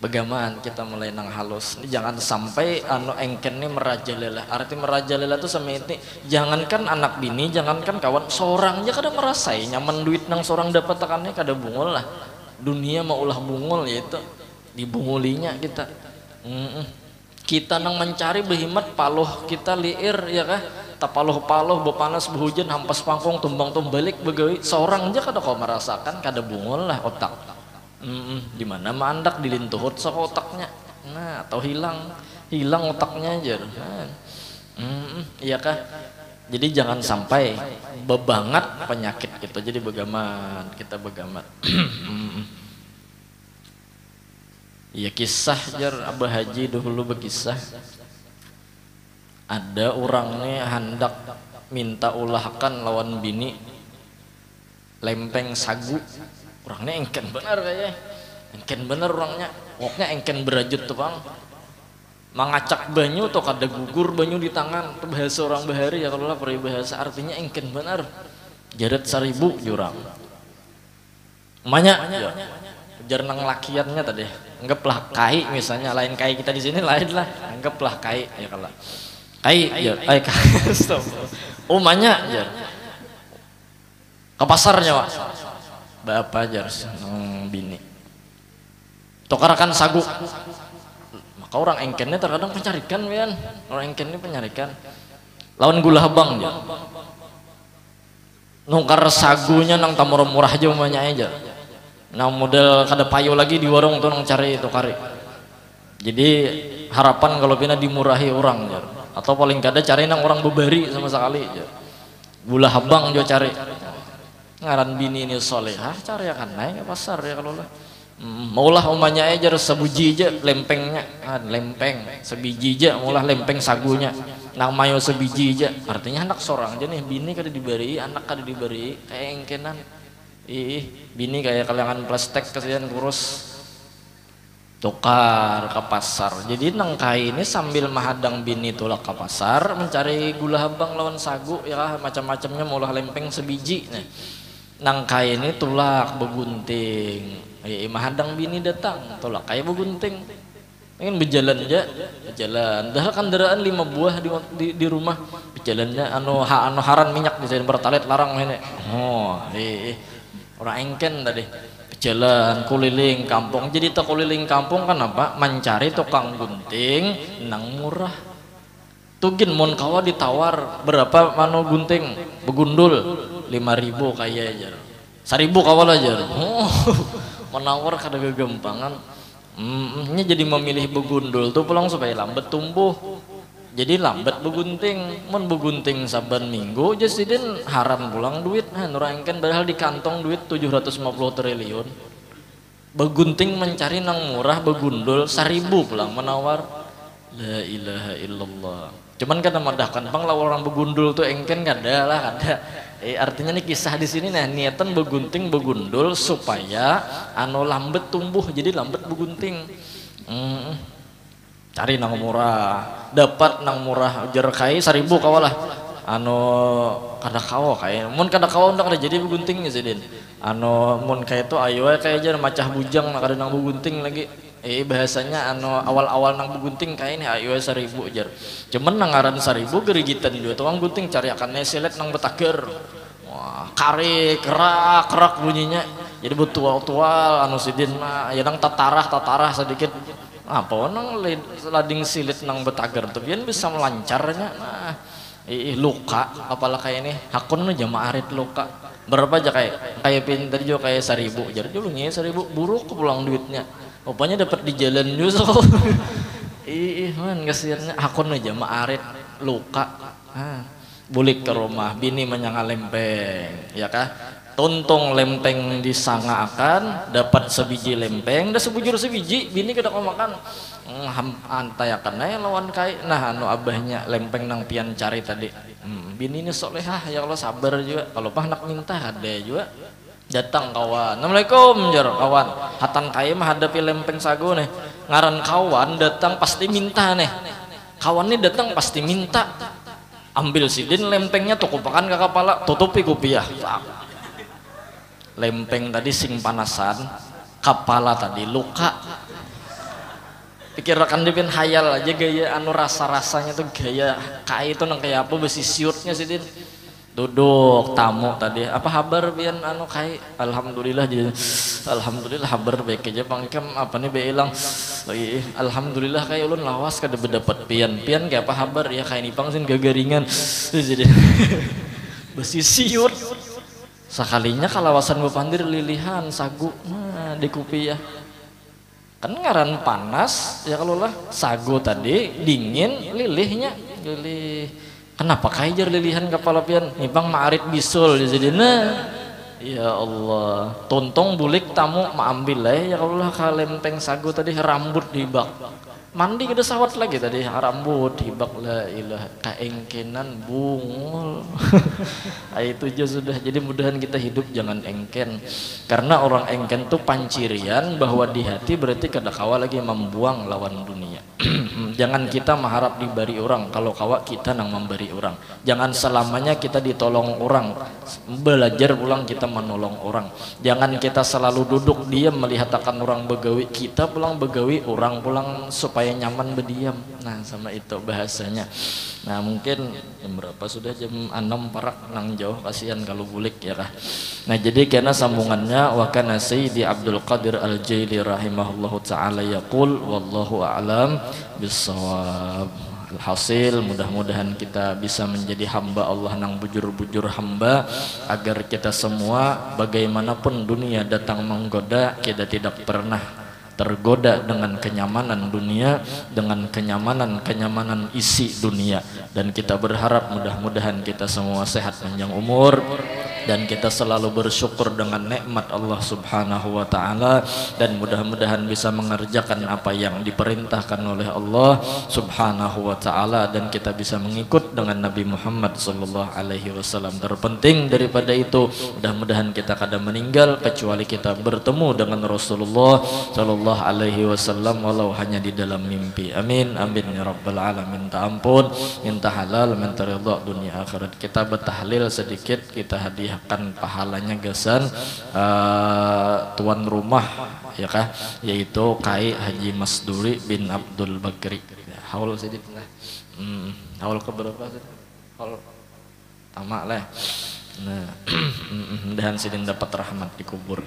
A: bagaimana kita mulai nang halus jangan sampai engken ini merajalela arti merajalela itu sama ini jangankan anak bini jangankan kawan seorang aja kada merasai nyaman duit nang seorang dapat tekannya kada bungul lah dunia mau ulah bungul yaitu dibungulinya kita kita nang mencari behimat paluh kita liir ya kah tak paluh bepanas behujan hampas pangkong tumbang tumbalik begawi seorang aja kada kau merasakan kada bungul lah otak di mana mandak dilintuhut sok otaknya nah atau hilang otaknya aja iya kah jadi jangan sampai bebangat penyakit kita jadi begamat kita begamat ya kisah jar Abah Haji dahulu berkisah ada orang nih hendak minta ulahkan lawan bini lempeng sagu, orangnya engken bener kayaknya, engken bener orangnya, woknya engken berajut tuh bang, mangacak banyu atau kada gugur banyu di tangan, itu bahasa orang bahari ya kalau lah peribahasa artinya engken bener, jaret 1000 jurang, banyak, ya. Jar nang lakiannya tadi, anggaplah kai misalnya, lain kai kita di sini lain lah, anggaplah kai ya kalau. Kai, ya, kai, stop. Oh banyak, ya. Ke pasarnya, Pak. Bapak jar, bini. Tokarakan sagu. Maka orang engkennya terkadang pencarikan, Wian. Orang engkennya penyarikan. Lawan gula habang, ya. Nungkar sagunya nang tamur murah aja umumnya aja. Nang model kada payo lagi di warung tuh nang cari itu kari. Jadi harapan kalau pina dimurahi orang, ya. Atau paling kada cari nang orang bebari sama sekali ya. Gula habang juga cari ngaran bini ini solehah cari akan naik ke pasar ya kalau lah maulah umanya aja sebuji aja lempengnya lempeng sebiji aja maulah lempeng sagunya nang mayo sebiji aja artinya anak seorang aja nih bini kada diberi anak kada diberi kayak engkenan bini kayak kalangan plastik kesian kurus tukar ke pasar. Jadi nang kai ini sambil mahadang bini tulak ke pasar mencari gula habang lawan sagu ya macam-macamnya mulah lempeng sebiji nih. Nang kai ini tulak begunting. Mahadang bini datang tulak kayak begunting. Ingin berjalan aja, berjalan. Dah kendaraan 5 buah di rumah. Berjalannya anu haran minyak di sana bertalet larang ini. Oh, orang engken tadi. Jalan keliling kampung, jadi tak keliling kampung kan apa mencari tukang gunting nang murah tugin mon kawa ditawar berapa mano gunting begundul 5.000 kayak aja 1.000 kawal aja menawar kada kegampangan ini jadi memilih begundul tuh pulang supaya lambat tumbuh jadi lambat begunting mon begunting saban minggu jasidin haram pulang duit nurangkan padahal di kantong duit 750 triliun begunting mencari nang murah begundul 1.000 pulang menawar la ilaha illallah cuman kan madahkan bang lawan orang begundul tuh engken kada lah kada artinya nih kisah di sini nah niatan begunting begundul supaya anu lambat tumbuh jadi lambat begunting cari nang murah dapat nang murah jar kai 1.000 kawalah anu kada kawa kayak mun kada kawa ndak ada jadi beguntingnya sedin anu mun kayak itu ayo kayak jar macah bujang nak kada nang begunting lagi bahasanya anu awal-awal nang begunting kayak ini ayo 1.000 jar cuman nang ngaran 1.000 gerigitan juga tukang gunting cari akan neselet nang betager wah kare kerak bunyinya jadi betual anu sidin mah ya nang tatarah sedikit apa nang lading silit nang betager tuh biar bisa melancarnya nah luka apalah kayak ini hakun nu jamaah arit luka berapa aja kayak pin tadi juga kayak 1.000 jadi dulu nih 1.000 buruk pulang duitnya rupanya dapat di jalan justru man kasihannya hakun nu jamaah arit luka bulik ke rumah bini menyangka lempeng ya kah tuntung lempeng disangaakan dapat sebiji lempeng dah sebujur sebiji bini kada kau makan antayakan aja lawan kai nah anu abahnya lempeng nang pian cari tadi bini ini solehah ya Allah sabar juga kalau pah nak minta ada juga datang kawan assalamualaikum jar kawan hatan kai mah hadapi lempeng sagu nih ngaran kawan datang pasti minta nih kawan ini datang pasti minta ambil sidin lempengnya tukupakan ke kepala tutupi kupiah lempeng tadi sing panasan kepala tadi luka pikirkan dia hayal aja gaya anu rasa-rasanya tuh gaya kayak itu nang kayak apa besi siutnya sih din duduk tamu tadi apa kabar pian anu kayak alhamdulillah jadi alhamdulillah kabar baik aja pangkem apa nih be ilang alhamdulillah kayak ulun lawas kada berdapat pian kayak apa kabar ya kayak nipang sin gagaringan jadi besi siut sekalinya kalawasan bepandir lilihan sagu nah di kupi ya kan ngaran panas ya kalau lah sagu tadi dingin lilihnya lilih kenapa kayak lilihan kepala pian nipang maarit bisul jadi nah ya Allah tuntung bulik tamu maambil lah ya kalau lah kalempeng sagu tadi rambut dibak Mandi kita sawat lagi tadi rambut hibak la ilaha kaengkenan bungul. Itu aja sudah. Jadi mudahan kita hidup jangan engken. Karena orang engken tuh pancirian bahwa di hati berarti kada kawa lagi membuang lawan dunia. Jangan kita mengharap diberi orang kalau kawa kita nang memberi orang. Jangan selamanya kita ditolong orang. Belajar pulang kita menolong orang. Jangan kita selalu duduk diam melihat akan orang begawi. Kita pulang begawi orang pulang supaya nyaman berdiam. Nah sama itu bahasanya. Nah mungkin jam berapa sudah, jam 6 parak nang jauh, kasihan kalau bulik ya kah. Nah jadi karena sambungannya wa kana Sayyidi Abdul Qadir Al-Jaili rahimahullahu taala yaqul wallahu a'lam bissawab. Alhasil mudah-mudahan kita bisa menjadi hamba Allah nang bujur-bujur hamba, agar kita semua bagaimanapun dunia datang menggoda, kita tidak pernah tergoda dengan kenyamanan dunia, dengan kenyamanan isi dunia. Dan kita berharap mudah-mudahan kita semua sehat panjang umur, dan kita selalu bersyukur dengan nikmat Allah Subhanahu wa taala, dan mudah-mudahan bisa mengerjakan apa yang diperintahkan oleh Allah Subhanahu wa taala, dan kita bisa mengikut dengan Nabi Muhammad sallallahu alaihi wasallam. Terpenting daripada itu, mudah-mudahan kita kada meninggal kecuali kita bertemu dengan Rasulullah sallallahu alaihi wasallam walau hanya di dalam mimpi. Amin amin ya rabbal alamin. Minta ampun, minta halal, minta ridha dunia akhirat. Kita bertahlil sedikit, kita hadiahkan pahalanya gasan tuan rumah ya kah, yaitu Kai Haji Masduri bin Abdul Bakri. Haul sedikit lah. Haul ke berapa sih? Haul tamak lah. Nah, mudahan sidin dapat rahmat di kubur.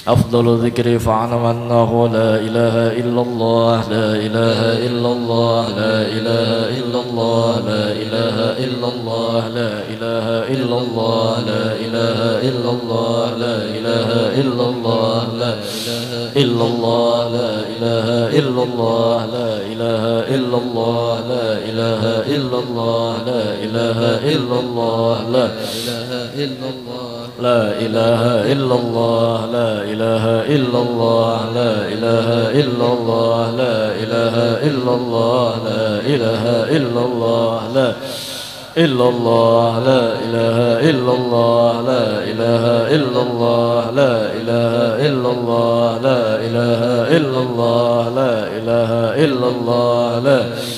A: Afdalu dzikri fa'alam annahu la ilaha illallah, la ilaha illallah, la ilaha illallah, la ilaha illallah, la ilaha illallah, la ilaha illallah, la ilaha illallah, la ilaha illallah, la ilaha illallah, la ilaha illallah, la ilaha illallah, la ilaha illallah, la ilaha illallah, la ilaha illallah, la ilaha illallah, la ilaha illallah, la ilaha illallah, la ilaha illallah, la illallah, la ilaha illallah, la ilaha illallah, la ilaha illallah, la ilaha illallah, la ilaha illallah, la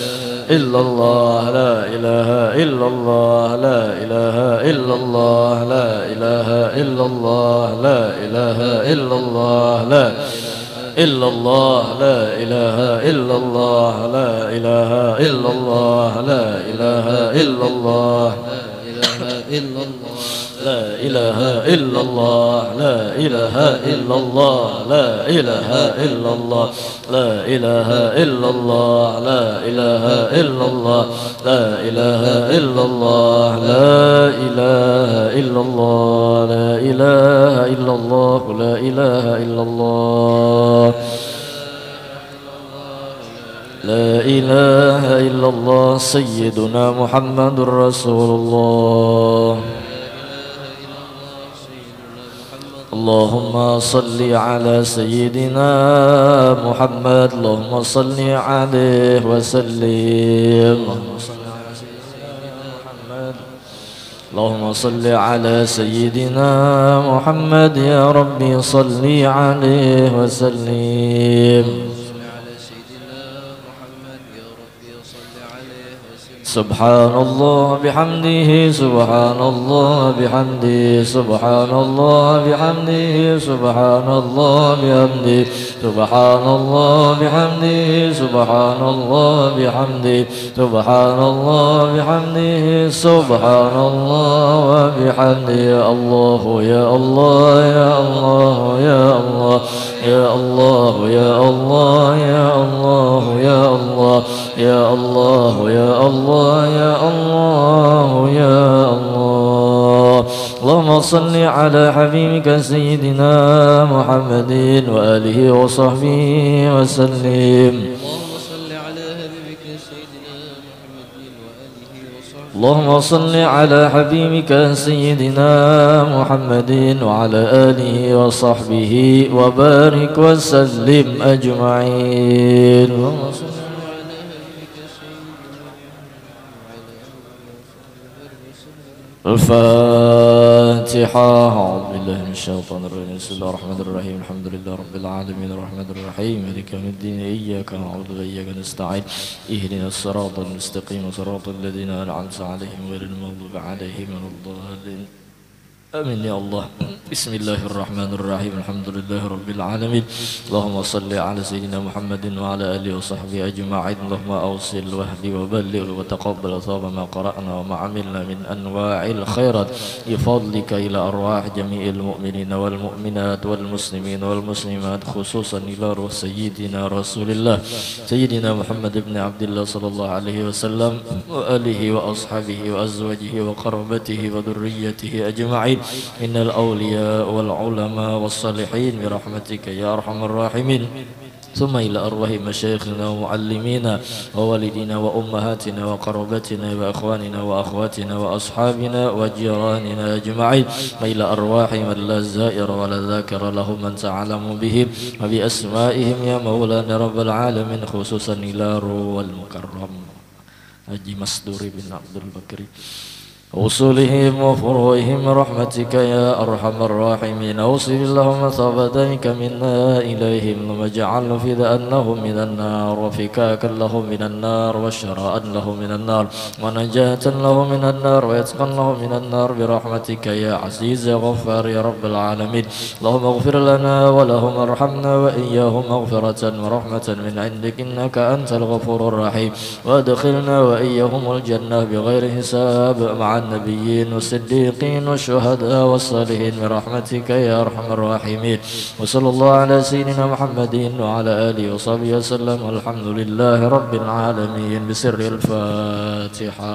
A: illallah, la ilaha illallah, la ilaha illallah, la ilaha illallah, la ilaha illallah, la illallah, la ilaha illallah, la ilaha illallah, la ilaha illallah, la ilaha illallah, la ilaha illallah, la ilaha illallah, la ilaha illallah, la ilaha illallah, la ilaha illallah, la ilaha illallah, la ilaha illallah, la ilaha illallah, la ilaha illallah, sayyiduna Muhammadur Rasulullah. اللهم صل على سيدنا محمد، اللهم صل عليه وسلم، اللهم صل على سيدنا محمد يا ربي صل عليه وسلم. سبحان الله بحمده، سبحان الله بحمده، سبحان الله بحمده، سبحان الله بحمده، سبحان الله بحمده، سبحان الله بحمده، سبحان الله بحمده، سبحان الله وبحمده. الله يا الله يا الله يا الله يا الله يا الله يا الله يا الله يا الله يا الله يا الله يا الله. اللهم صل على حبيبك سيدنا محمد وآله وصحبه وسلم. اللهم صل على حبيبك سيدنا محمد وعلى آله وصحبه وبارك وسلم أجمعين. اللهم صل على الفاتحة. أعوذ بالله من الشيطان الرجيم. بسم الله الرحمن الرحيم. الحمد لله رب العالمين الرحمن الرحيم مالك يوم الدين. إياك نعبد وإياك نستعين. اهدنا الصراط المستقيم صراط الذين أنعمت عليهم غير المغضوب عليهم ولا الضالين. آمين يا الله. بسم الله الرحمن الرحيم. الحمد لله رب العالمين. اللهم صل على سيدنا محمد وعلى آله وصحبه أجمعين. اللهم أوصل واهدي وبلغ وتقبل ثواب ما قرأنا وما عملنا من أنواع الخيرات بفضلك إلى أرواح جميع المؤمنين والمؤمنات والمسلمين والمسلمات، خصوصا إلى روح سيدنا رسول الله سيدنا محمد بن عبد الله صلى الله عليه وسلم وآله وأصحابه وأزواجه وقربته وذريته أجمعين من الأولياء والعلماء والصالحين برحمتك يا أرحم الراحمين. ثم إلى أرواح مشايخنا ومعلمينا ووالدينا وأمهاتنا وقربتنا وأخواننا وأخواتنا وأصحابنا وجيراننا أجمعين، وإلى أرواح من لا زائر ولا ذاكر له من تعلم بهم وبأسمائهم يا مولانا رب العالمين، خصوصا إلى روح المكرم حاجي مصدوري بن عبد البكري وصولهم وفروعهم برحمتك يا أرحم الراحمين. أوصل اللهم ثبتك منا إليهم، ثم اجعل فداء لهم من النار وفكاكا لهم من النار وشراء لهم من النار ونجاة لهم من النار ويتقا لهم من النار برحمتك يا عزيز يا غفار يا رب العالمين. اللهم اغفر لنا ولهم ارحمنا وإياهم مغفرة ورحمة من عندك إنك أنت الغفور الرحيم، وادخلنا وإياهم الجنة بغير حساب مع النبيين والصديقين والشهداء والصالحين برحمتك يا أرحم الراحمين. وصلى الله على سيدنا محمد وعلى آله وصحبه وسلم، والحمد لله رب العالمين. بسر الفاتحة.